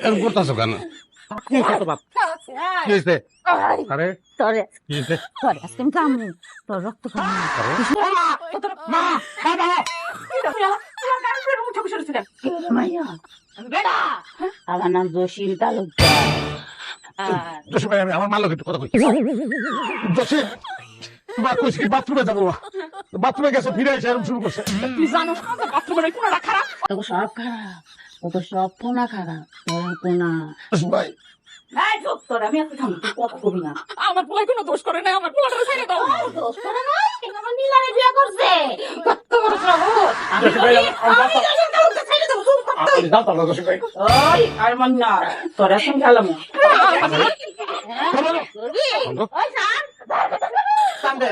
এরকম করতেছো কেন? কি হয়েছে বাপ? কি হয়েছে? আরে তোরে কি হয়েছে? তোরে আজকে আমি কামড় তোর রক্ত খাবো মা বাবা আমার নাম জসিম তালুকদার জসিম ভাই, আমি আমার মার লোক একটু কথা কই। জসিম মা কইছে কি বাথরুমে যাবো, বাথরুমে গেছে, ফিরে এসে এরকম শুরু করছে। তুই জানো না বাথরুমের কোনটা খারাপ? তোকে সব খারাপ ও তো সব পোনা খারাপ তোর পোনা জসিম ভাই এই চুপ তোর আমি একটু থাম তুই কথা কবি না আমার পোলাই কোনো দোষ করে নাই, আমার পোলাটা ছেড়ে দাও। দোষ করে নাই আমার নীলারে বিয়ে করছে কত বড় সাহস আমি জসিম ভাই, আমি জসিম তালুকদার ছেড়ে দেবো চুপ কর তুই আমি জানতাম না জসিম ভাই। ওই আর মান না তোর এখন গেলাম ওই স্যার সামনে,